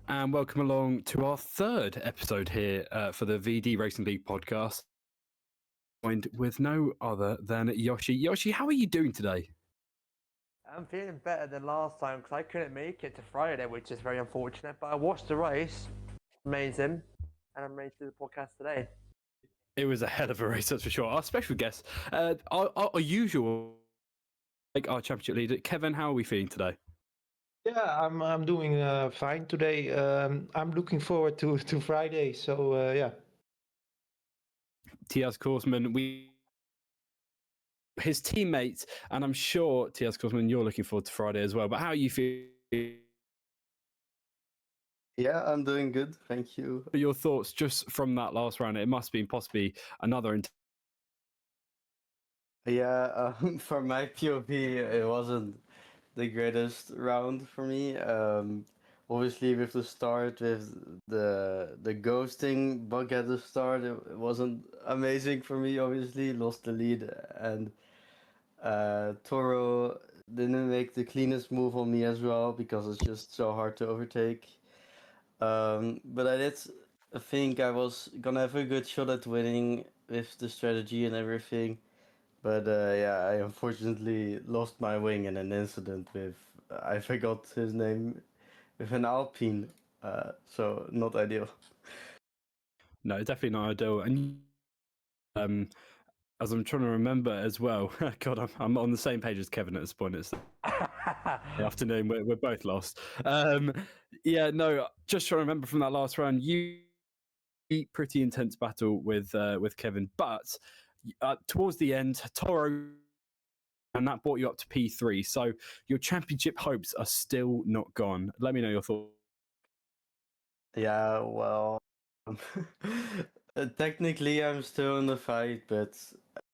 and welcome along to our third episode here for the VD Racing League podcast. Joined with no other than Yoshi. Yoshi, how are you doing today? I'm feeling better than last time because I couldn't make it to Friday, which is very unfortunate. But I watched the race, amazing, and I'm ready to do the podcast today. It was a hell of a race, that's for sure. Our special guest, our usual, like our championship leader, Kevin. How are we feeling today? Yeah, I'm doing fine today. I'm looking forward to Friday. So yeah. Tiaz Korsman, his teammates, and I'm sure Tiaz Korsman, you're looking forward to Friday as well. But how are you feeling? Yeah, I'm doing good. Thank you. Your thoughts just from that last round? It must have been possibly another. Yeah, from my POV, it wasn't the greatest round for me. Obviously, with the start, with the ghosting bug at the start, it wasn't amazing for me. Obviously, lost the lead, and Toro didn't make the cleanest move on me as well because it's just so hard to overtake. But I did think I was gonna have a good shot at winning with the strategy and everything. But yeah, I unfortunately lost my wing in an incident with, I forgot his name, with an Alpine. So not ideal. No, definitely not ideal. And as I'm trying to remember as well, God, I'm on the same page as Kevin at this point. It's the afternoon. We're both lost. Yeah, no, just trying to remember from that last round, you beat pretty intense battle with Kevin, but towards the end, Toro, and that brought you up to P3. So your championship hopes are still not gone. Let me know your thoughts. Yeah, well, technically I'm still in the fight, but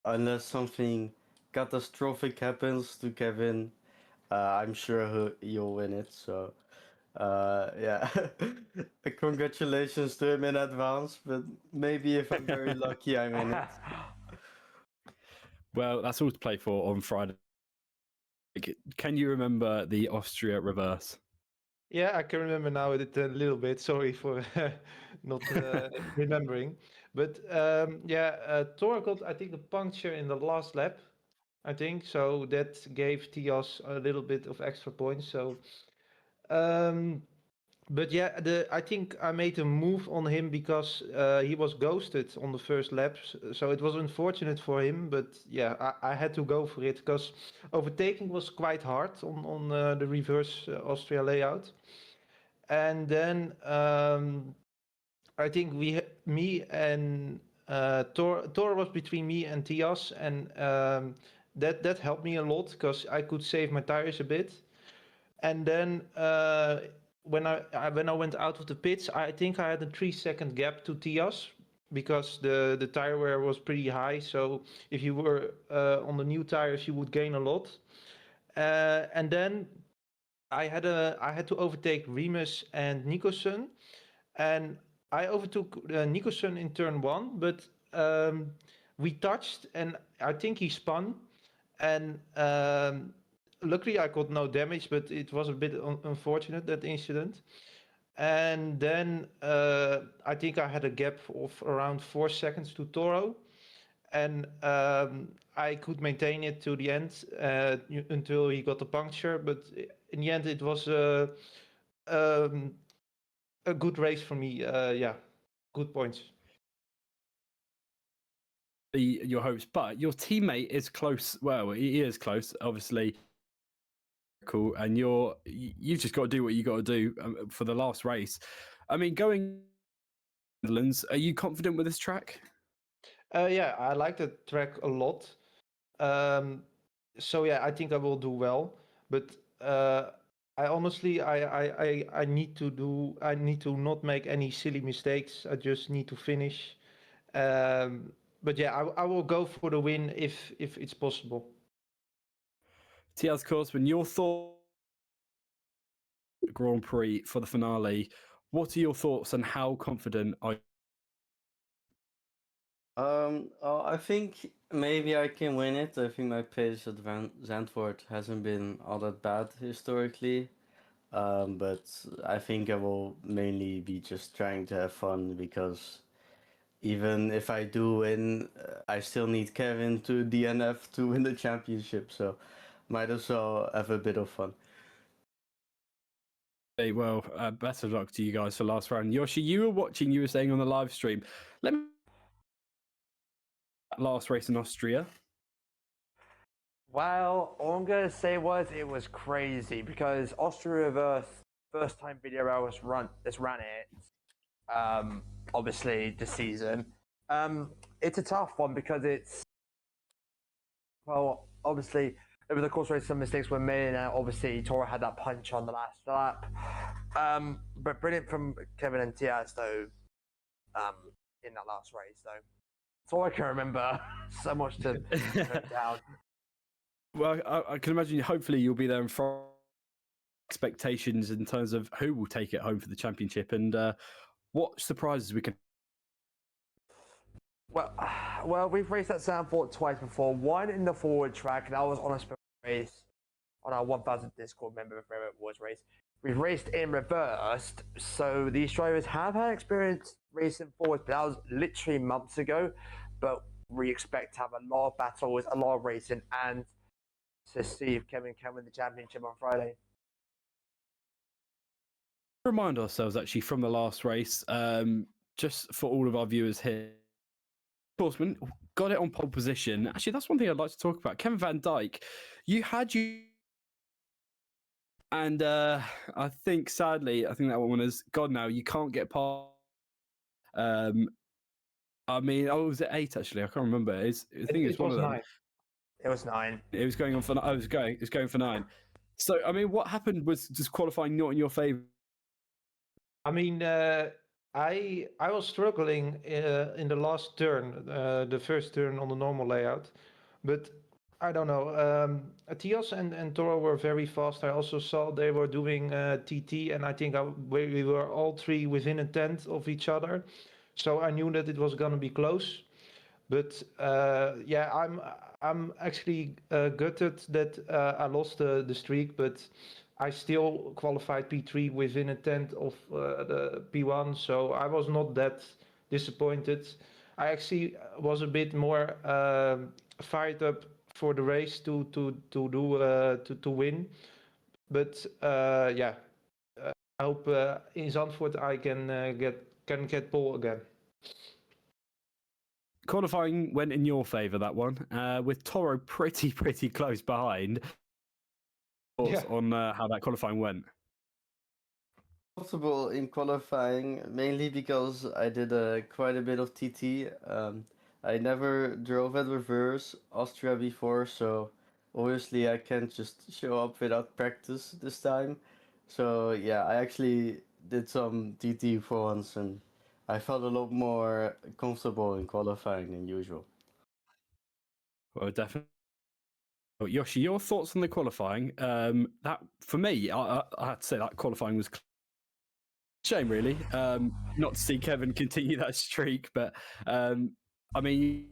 unless something catastrophic happens to Kevin, I'm sure he'll win it. So yeah, congratulations to him in advance. But maybe if I'm very lucky, I'm in it. Well, that's all to play for on Friday. Can you remember the Austria reverse? Yeah, I can remember now it a little bit. Sorry for not remembering. But yeah, Thor got, I think, a puncture in the last lap, I think. So that gave Tias a little bit of extra points. So but yeah, I think I made a move on him because he was ghosted on the first lap. So it was unfortunate for him, but yeah, I had to go for it because overtaking was quite hard on the reverse Austria layout. And then I think me and Tor was between me and Tias, and that helped me a lot because I could save my tires a bit. And then when I went out of the pits, I think I had a 3 second gap to Tias because the tire wear was pretty high. So if you were on the new tires, you would gain a lot. And then I had to overtake Remus and Nicholson, and I overtook Nicholson in turn one, but we touched, and I think he spun, and luckily I got no damage, but it was a bit unfortunate, that incident. And then I think I had a gap of around 4 seconds to Toro, and I could maintain it to the end until he got a puncture. But in the end, it was um, a good race for me. Yeah, good points. Your hopes, but your teammate is close. Well, he is close, obviously. Cool, and you've just got to do what you got to do for the last race. I mean, going Netherlands, are you confident with this track? Yeah, I like the track a lot. So yeah, I think I will do well. But I honestly, I need to not make any silly mistakes. I just need to finish. But yeah, I will go for the win if it's possible. Tiaz Korsman, your thoughts Grand Prix for the finale. What are your thoughts and how confident are you? I think maybe I can win it. I think my pace at Zandvoort hasn't been all that bad historically. But I think I will mainly be just trying to have fun because even if I do win, I still need Kevin to DNF to win the championship. So might as well have a bit of fun. Hey, well, best of luck to you guys for last round. Yoshi, you were watching, you were saying on the live stream. Let me last race in Austria. Well, all I'm gonna say was it was crazy because Austria Reverse first time VDRL has ran it. Obviously this season. It's a tough one because obviously over the course of the race some mistakes were made, and obviously Toro had that punch on the last lap. But brilliant from Kevin and Tiaz though. In that last race though. That's all I can remember. So much to note down. Well, I can imagine. Hopefully, you'll be there in front. Expectations in terms of who will take it home for the championship, and what surprises we can. Well, we've raced at Sandford twice before. One in the forward track, that was on a special race on our 1000 Discord member of Favorite Wars race. We've raced in reversed, so these drivers have had experience racing forwards, but that was literally months ago. But we expect to have a lot of battles, a lot of racing, and to see if Kevin can win the championship on Friday. Remind ourselves actually from the last race, just for all of our viewers here. Horseman got it on pole position. Actually, that's one thing I'd like to talk about. Kevin Van Dijk, you had you. And I think, sadly, I think that one is gone now. You can't get past. I mean, was it 8 actually? I can't remember. I think it's one of them. 9. It was 9. It was going on for. It was going for 9. So I mean, what happened was just qualifying not in your favor. I mean, I was struggling in the last turn, the first turn on the normal layout, but I don't know. Atios and Toro were very fast. I also saw they were doing TT, and I think we were all three within a tenth of each other, so I knew that it was gonna be close. But yeah, I'm actually gutted that I lost the streak, but I still qualified P3 within a tenth of the P1, so I was not that disappointed. I actually was a bit more fired up for the race to win, but yeah, I hope in Zandvoort I can get pole again. Qualifying went in your favour, that one, with Toro pretty close behind. Thoughts on how that qualifying went? Comfortable in qualifying, mainly because I did quite a bit of TT. I never drove at reverse Austria before, so obviously I can't just show up without practice this time. So yeah, I actually did some TT for once, and I felt a lot more comfortable in qualifying than usual. Well, definitely. Oh, Yoshi, your thoughts on the qualifying? That for me, I had to say that qualifying was shame, really. Not to see Kevin continue that streak, but I mean,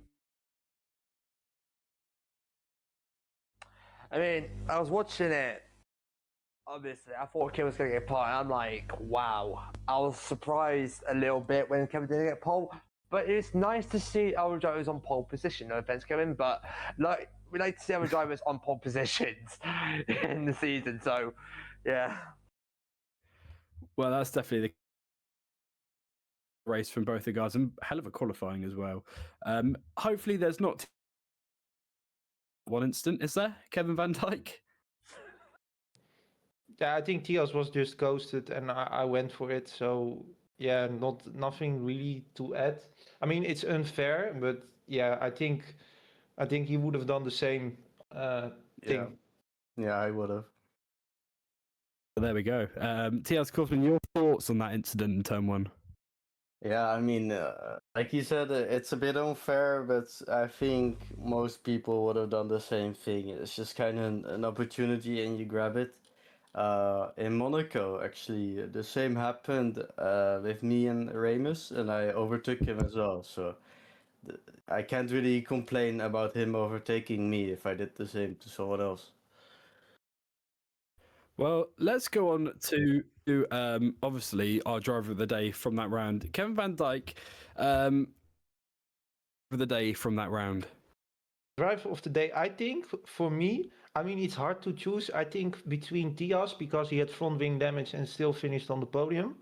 I was watching it. Obviously, I thought Kevin was going to get pole. I'm like, wow. I was surprised a little bit when Kevin didn't get pole. But it's nice to see our drivers on pole position. No offense, Kevin, but we like to see our drivers on pole positions in the season. So, yeah. Well, that's definitely the race from both the guys, and hell of a qualifying as well. Hopefully, there's not one instant, is there, Kevin Van Dijk? Yeah, I think Tios was just ghosted, and I went for it. So yeah, nothing really to add. I mean, it's unfair, but yeah, I think he would have done the same thing. Yeah, I would have. Well, there we go. T.S. Kaufman, your thoughts on that incident in turn 1? Yeah, I mean, like you said, it's a bit unfair, but I think most people would have done the same thing. It's just kind of an opportunity and you grab it. In Monaco, actually, the same happened with me and Ramus, and I overtook him as well. So I can't really complain about him overtaking me if I did the same to someone else. Well, let's go on to obviously our driver of the day from that round, Kevin Van Dijk. For the day from that round. Driver of the day, I think for me, I mean, it's hard to choose. I think between Diaz, because he had front wing damage and still finished on the podium,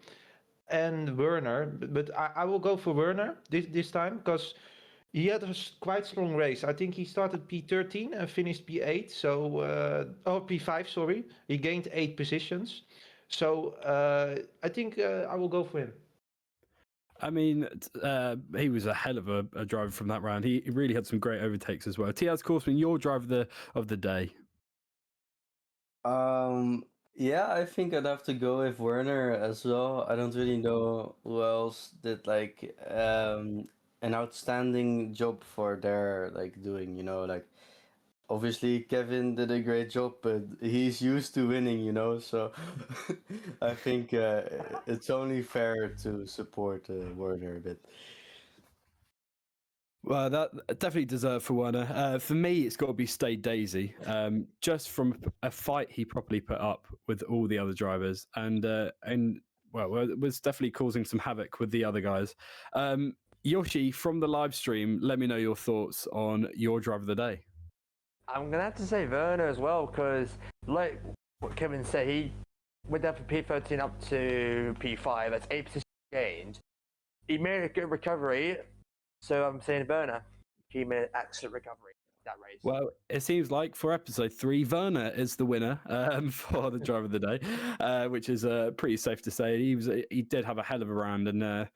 and Werner. But I will go for Werner this time because he had a quite strong race. I think he started P13 and finished P8. So, P5, sorry. He gained 8 positions. So I think I will go for him. I mean, he was a hell of a driver from that round. He really had some great overtakes as well. Tiaz Korsman, your driver of the day. Yeah, I think I'd have to go with Werner as well. I don't really know who else did like an outstanding job for their like doing, like obviously Kevin did a great job, but he's used to winning, so I think it's only fair to support Werner a bit. Well, that definitely deserved for Werner. For me, it's got to be Stade Daisy. Just from a fight he properly put up with all the other drivers, and well, it was definitely causing some havoc with the other guys. Yoshi, from the live stream, let me know your thoughts on your driver of the day. I'm gonna have to say Werner as well because, like what Kevin said, he went down from P13 up to P5. That's 8 positions gained. He made a good recovery, so I'm saying Werner. He made an excellent recovery that race. Well, it seems like for episode 3, Werner is the winner for the driver of the day, which is pretty safe to say. He did have a hell of a round, and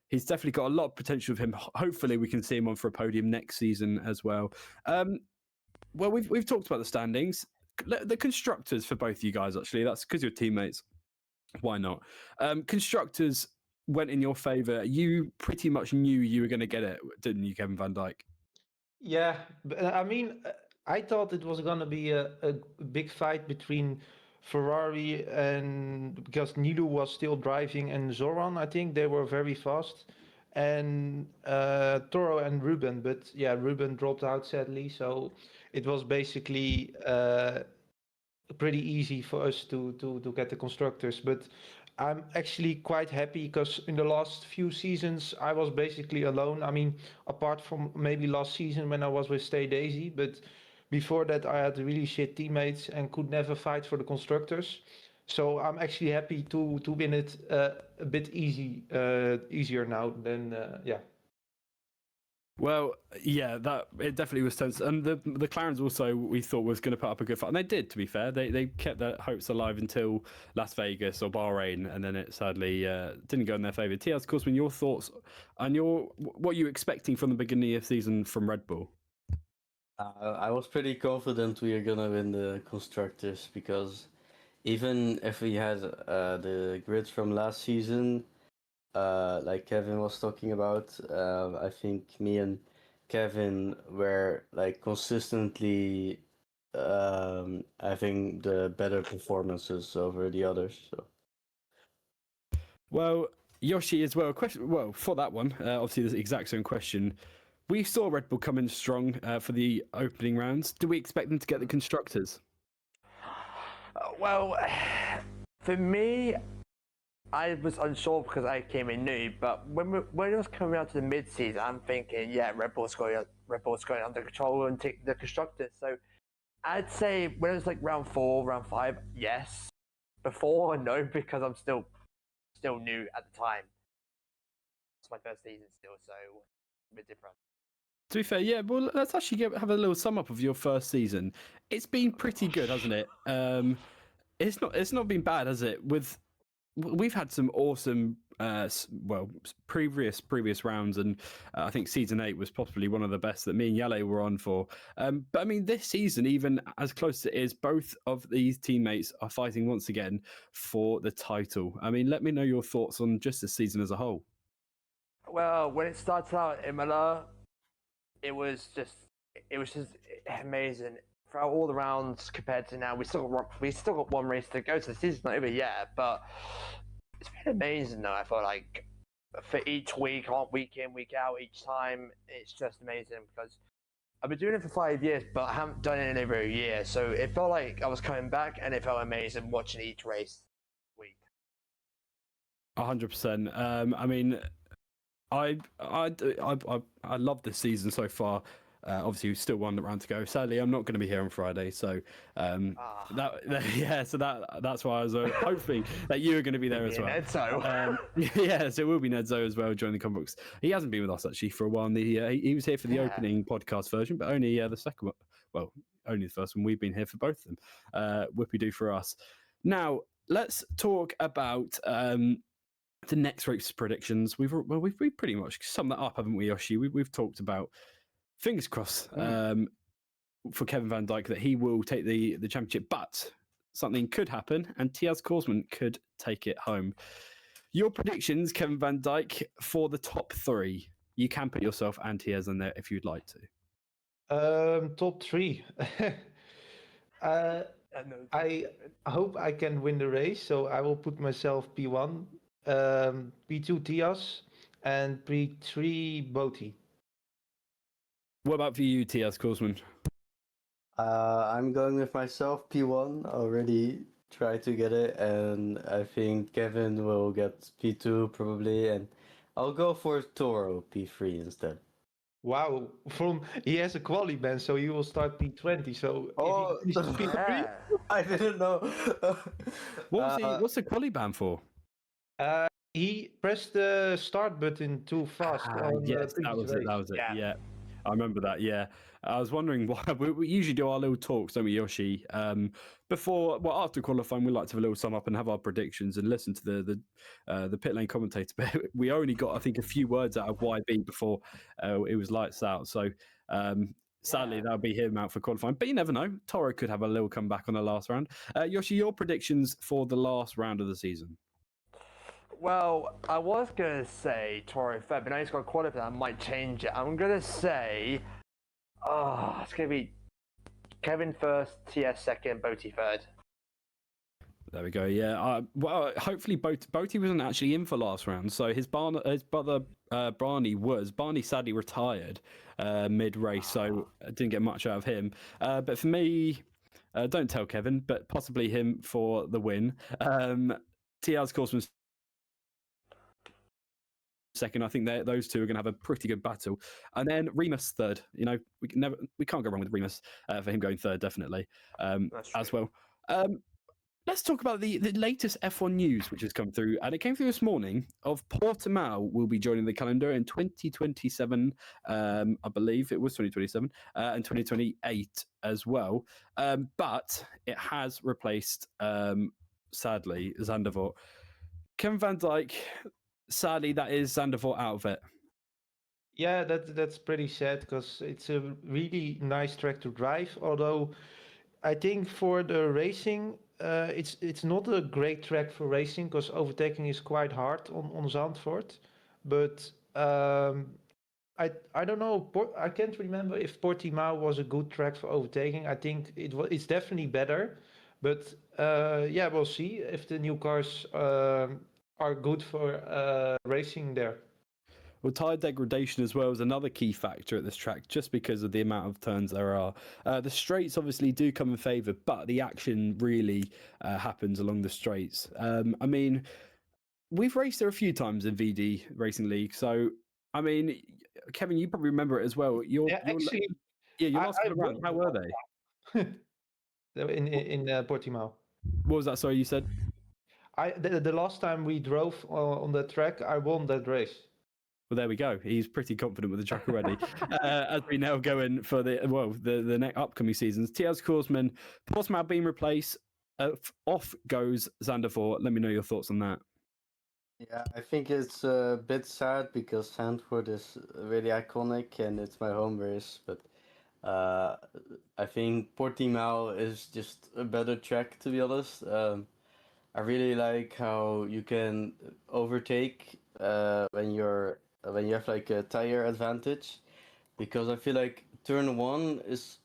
he's definitely got a lot of potential of him. Hopefully, we can see him on for a podium next season as well. Well, we've talked about the standings, the constructors for both you guys. Actually, that's because you're teammates. Why not? Constructors went in your favour. You pretty much knew you were going to get it, didn't you, Kevin Van Dijk? Yeah, I mean, I thought it was gonna be a big fight between Ferrari and because Nilu was still driving and Zoran, I think they were very fast, and Toro and Ruben, but yeah, Ruben dropped out sadly, so it was basically pretty easy for us to get the constructors. But I'm actually quite happy because in the last few seasons I was basically alone. I mean, apart from maybe last season when I was with Stay Daisy, but before that I had really shit teammates and could never fight for the constructors. So I'm actually happy to win it a bit easier now than yeah. Well, yeah, it definitely was tense, and the Clarens also we thought was going to put up a good fight, and they did. To be fair, they kept their hopes alive until Las Vegas or Bahrain, and then it sadly didn't go in their favour. Tiaz Korsman, your thoughts and what you were expecting from the beginning of the season from Red Bull? I was pretty confident we are gonna win the constructors because even if we had the grids from last season. Like Kevin was talking about, I think me and Kevin were like consistently having the better performances over the others. So. Well, Yoshi as well. Well, for that one, obviously the exact same question. We saw Red Bull come in strong for the opening rounds. Do we expect them to get the constructors? Well, for me, I was unsure because I came in new, but when it was coming out to the mid-season, I'm thinking, yeah, Red Bull's going under control and take the constructors. So I'd say when it was like round 4, round 5, yes. Before, no, because I'm still new at the time. It's my first season still, so a bit different. To be fair, yeah. Well, let's actually have a little sum up of your first season. It's been pretty good, hasn't it? It's not been bad, has it? We've had some awesome, previous rounds, and I think season 8 was possibly one of the best that me and Yale were on for. But I mean, this season, even as close as it is, both of these teammates are fighting once again for the title. I mean, let me know your thoughts on just the season as a whole. Well, when it started out in Imola, it was just amazing. Throughout all the rounds compared to now, we still got one race to go, so the season's not over yet. But it's been amazing, though. I feel like for each week in, week out, each time, it's just amazing because I've been doing it for 5 years, but I haven't done it in over a year. So it felt like I was coming back, and it felt amazing watching each race week. 100%. I mean, I love this season so far. Obviously, we've still one round to go. Sadly, I'm not going to be here on Friday, so that's why I was hoping that you were going to be there as well. Nedzo. Yeah, so it will be Nedzo as well joining the comic books. He hasn't been with us actually for a while. He was here for the opening podcast version, but only the second one. Well, only the first one. We've been here for both of them. Whoopie do for us. Now let's talk about the next race predictions. We've pretty much summed that up, haven't we, Yoshi? We've talked about, fingers crossed, for Kevin Van Dijk that he will take the championship, but something could happen and Tiaz Korsman could take it home. Your predictions, Kevin Van Dijk, for the top three. You can put yourself and Tiaz in there if you'd like to. Top three. I hope I can win the race, so I will put myself P1, P2 Tias, and P3 Boti. What about for you, Tiaz Korsman? I'm going with myself P1. Already tried to get it, and I think Kevin will get P2 probably, and I'll go for Toro P3 instead. Wow, he has a quali ban, so he will start P20. So if he finishes P3, I didn't know. What's the quali ban for? he pressed the start button too fast. Yes, that was it. That was it. Yeah, I remember that. Yeah, I was wondering why. We usually do our little talks, don't we, Yoshi? After qualifying, we like to have a little sum up and have our predictions and listen to the pit lane commentator. But we only got, I think, a few words out of YB before it was lights out. So sadly, that'll be him out for qualifying. But you never know. Toro could have a little comeback on the last round. Yoshi, your predictions for the last round of the season? Well, I was going to say Toro third, but now he's got qualified. I might change it. I'm going to say, it's going to be Kevin first, TS second, Boti third. There we go. Yeah. Well, hopefully Boti wasn't actually in for last round, so his brother Barney was. Barney sadly retired mid-race, so I didn't get much out of him. But for me, don't tell Kevin, but possibly him for the win. Tiaz Korsman's second. I think those two are going to have a pretty good battle, and then Remus third. You know, we can't go wrong with Remus for him going third, definitely as well. Let's talk about the latest F1 news which has come through, and it came through this morning. Of Portimao will be joining the calendar in 2027. I believe it was 2027 and 2028 as well. But it has replaced, sadly, Zandvoort. Kevin Van Dijk. Sadly, that is Zandvoort out of it. Yeah, that's pretty sad because it's a really nice track to drive. Although I think for the racing, it's not a great track for racing because overtaking is quite hard on Zandvoort. But I don't know. I can't remember if Portimao was a good track for overtaking. I think it's definitely better. But we'll see if the new cars are good for racing there. Well, tyre degradation as well is another key factor at this track, just because of the amount of turns there are. The straights obviously do come in favour, but the action really happens along the straights. I mean, we've raced there a few times in VD Racing League, so I mean, Kevin, you probably remember it as well. Your last couple of rounds, how were they? in Portimao. What was that? Sorry, you said? The last time we drove on that track, I won that race. Well, there we go. He's pretty confident with the track already. As we now go in for the next upcoming seasons, Tiaz Korsman, Portimao being replaced. Off goes Zandvoort. Let me know your thoughts on that. Yeah, I think it's a bit sad because Zandvoort is really iconic and it's my home race, but I think Portimao is just a better track, to be honest. I really like how you can overtake when you have like a tire advantage, because I feel like turn one is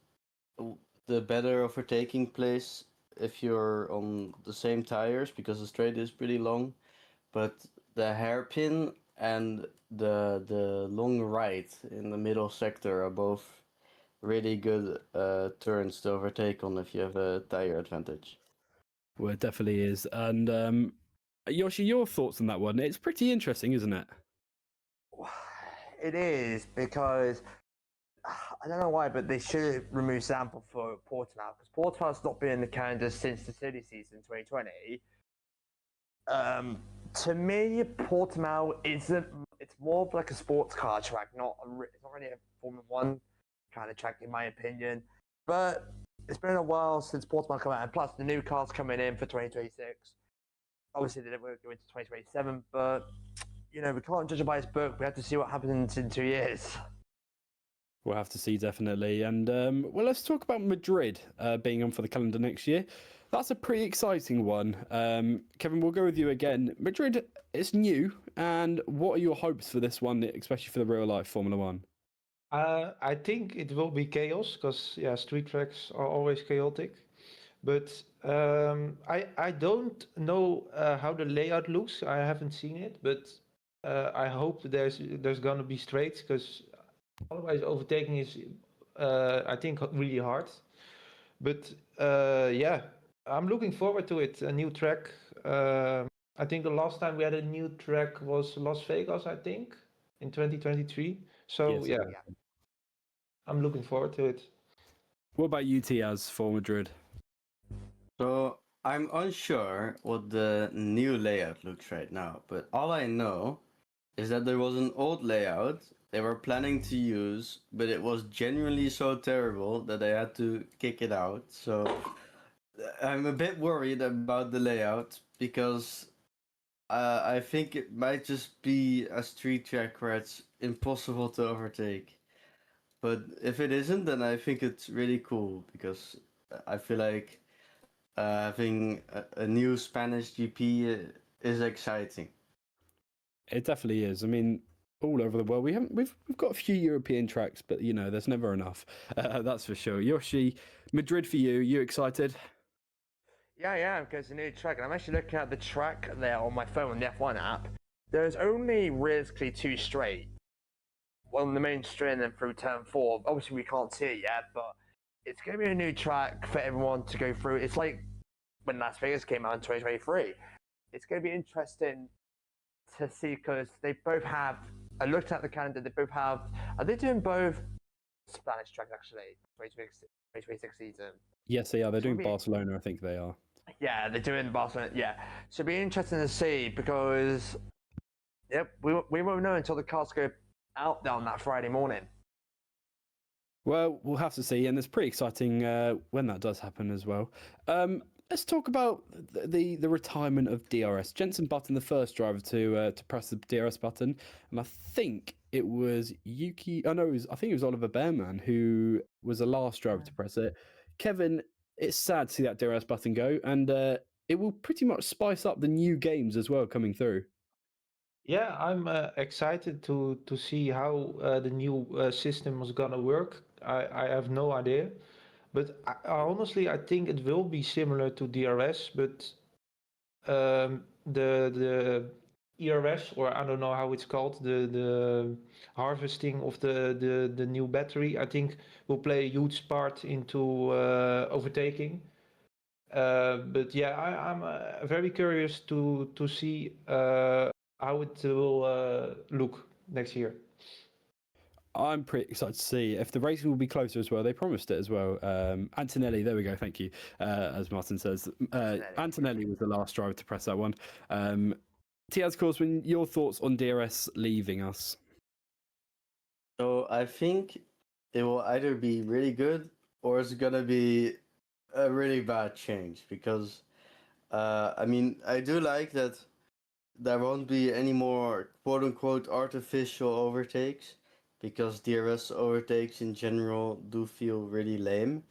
the better overtaking place if you're on the same tires, because the straight is pretty long, but the hairpin and the long right in the middle sector are both really good turns to overtake on if you have a tire advantage. Well, it definitely is. And Yoshi, your thoughts on that one? It's pretty interesting, isn't it? It is because I don't know why, but they should remove sample for Portimao because Portimao's not been in the calendar since the silly season 2020. To me, Portimao isn't. It's more of like a sports car track, it's not really a Formula One kind of track, in my opinion. But it's been a while since Portimao came out, and plus the new cars coming in for 2026. Obviously, they won't go into 2027, but we can't judge it by its book. We have to see what happens in 2 years. We'll have to see, definitely. And well, let's talk about Madrid being on for the calendar next year. That's a pretty exciting one. Kevin, we'll go with you again. Madrid, it's new. And what are your hopes for this one, especially for the real life Formula One? I think it will be chaos because street tracks are always chaotic. But I don't know how the layout looks. I haven't seen it, but I hope there's gonna be straights because otherwise overtaking is I think really hard. But yeah, I'm looking forward to it. A new track. I think the last time we had a new track was Las Vegas, I think, in 2023. So Yes, yeah, I'm looking forward to it. What about you, Tiaz, for Madrid? So I'm unsure what the new layout looks right now, but all I know is that there was an old layout they were planning to use, but it was genuinely so terrible that they had to kick it out. So I'm a bit worried about the layout because I think it might just be a street track where it's impossible to overtake. But if it isn't, then I think it's really cool because I feel like having a new Spanish GP is exciting. It definitely is. I mean, all over the world, we've got a few European tracks, but there's never enough. That's for sure. Yoshi, Madrid for you. You excited? Yeah, I am because it's a new track, and I'm actually looking at the track there on my phone on the F1 app. There's only realistically 2 straight. One on the main straight and then through turn 4. Obviously, we can't see it yet, but it's going to be a new track for everyone to go through. It's like when Las Vegas came out in 2023. It's going to be interesting to see because they both have. I looked at the calendar. They both have. Are they doing both Spanish tracks actually? 2026 season. Yes, they are. They're doing Barcelona, I think they are. Yeah, they're doing Barcelona. Yeah, so it'll be interesting to see because, we won't know until the cars go out there on that Friday morning. Well, we'll have to see, and it's pretty exciting when that does happen as well. Let's talk about the retirement of DRS. Jenson Button, the first driver to press the DRS button, and I think it was Yuki. Oh no, I think it was Oliver Bearman who was the last driver to press it. Kevin, it's sad to see that DRS button go, and it will pretty much spice up the new games as well coming through. Yeah, I'm excited to see how the new system is gonna work. I have no idea, but honestly, I think it will be similar to DRS, but the ERS, or I don't know how it's called, the harvesting of the new battery, I think will play a huge part into overtaking. But yeah, I'm very curious to see how it will look next year. I'm pretty excited to see if the racing will be closer as well. They promised it as well. Antonelli, there we go. Thank you. As Martin says, Antonelli was the last driver to press that one. Tiaz Korsman, your thoughts on DRS leaving us? So I think it will either be really good or it's gonna be a really bad change because, I mean, I do like that there won't be any more quote-unquote artificial overtakes because DRS overtakes in general do feel really lame.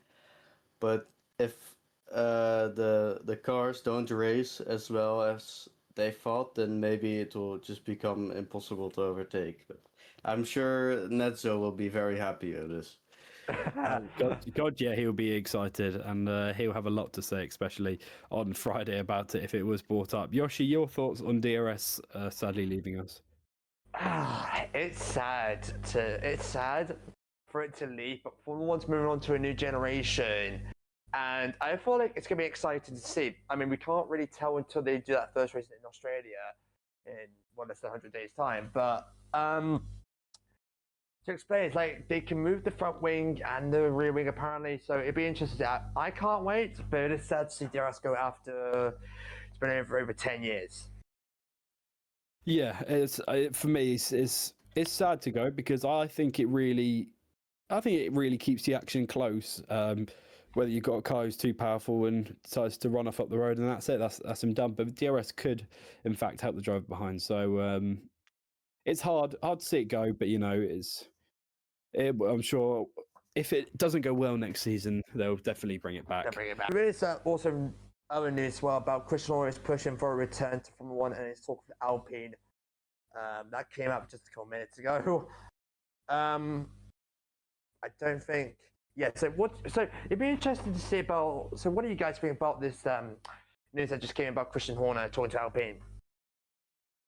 But if the cars don't race as well as they thought, then maybe it will just become impossible to overtake. But I'm sure Netzo will be very happy with this. God, yeah, he'll be excited, and he'll have a lot to say, especially on Friday about it if it was brought up. Yoshi, your thoughts on DRS sadly leaving us? It's sad for it to leave, but Formula One's moving on to a new generation. And I feel like it's going to be exciting to see. I mean, we can't really tell until they do that first race in Australia in less than 100 days' time. But to explain, it's like they can move the front wing and the rear wing apparently. So it'd be interesting. I can't wait, but it is sad to see DRS go after it's been over 10 years. Yeah, for me, it's sad to go because I think it really keeps the action close. Whether you've got a car who's too powerful and decides to run off up the road, and that's it. That's him done. But DRS could, in fact, help the driver behind. So it's hard to see it go. But I'm sure if it doesn't go well next season, they'll definitely bring it back. There is also other news as well about Christian Horner is pushing for a return to Formula One, and he's talking with Alpine. That came up just a couple minutes ago. I don't think. Yeah. So it'd be interesting to see about. So what do you guys think about this news that just came about Christian Horner talking to Alpine?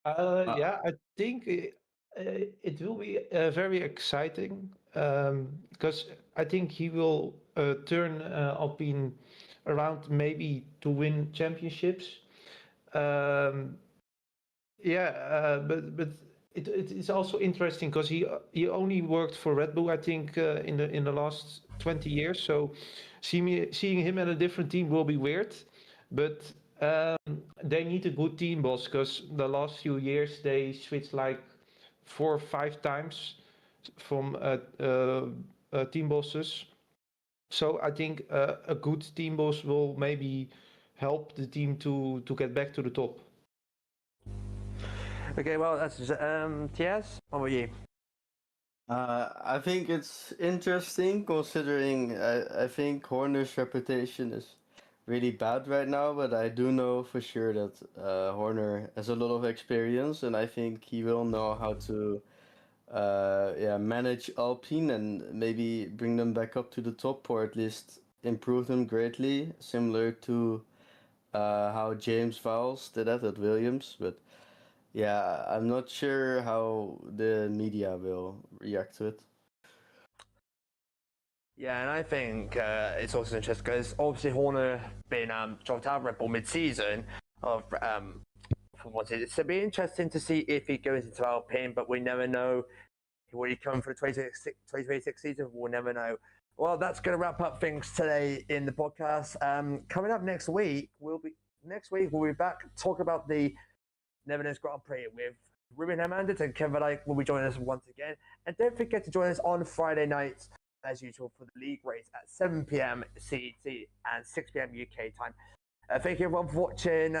Yeah, I think it will be very exciting because I think he will turn Alpine around maybe to win championships. But it's also interesting because he only worked for Red Bull, I think, in the last 20 years. So seeing him at a different team will be weird, but they need a good team boss because the last few years they switched like 4 or 5 times from team bosses. So I think a good team boss will maybe help the team to get back to the top. Okay, well, that's Tiaz. What about you? I think it's interesting considering I think Horner's reputation is really bad right now, but I do know for sure that Horner has a lot of experience, and I think he will know how to manage Alpine and maybe bring them back up to the top, or at least improve them greatly, similar to how James Vowles did that at Williams. But yeah, I'm not sure how the media will react to it. Yeah, and I think it's also interesting because obviously Horner been dropped out of Red Bull mid-season of for what it is. So it'll be interesting to see if he goes into Alpine, but we never know. Will he come for the 2026 season? We'll never know. Well, that's going to wrap up things today in the podcast. Coming up next week, we'll be back talking about the Netherlands Grand Prix with Ruben Hernandez and Kevin Dyke will be joining us once again. And don't forget to join us on Friday nights, as usual, for the league race at 7 p.m. CET and 6 p.m. UK time. Thank you everyone for watching.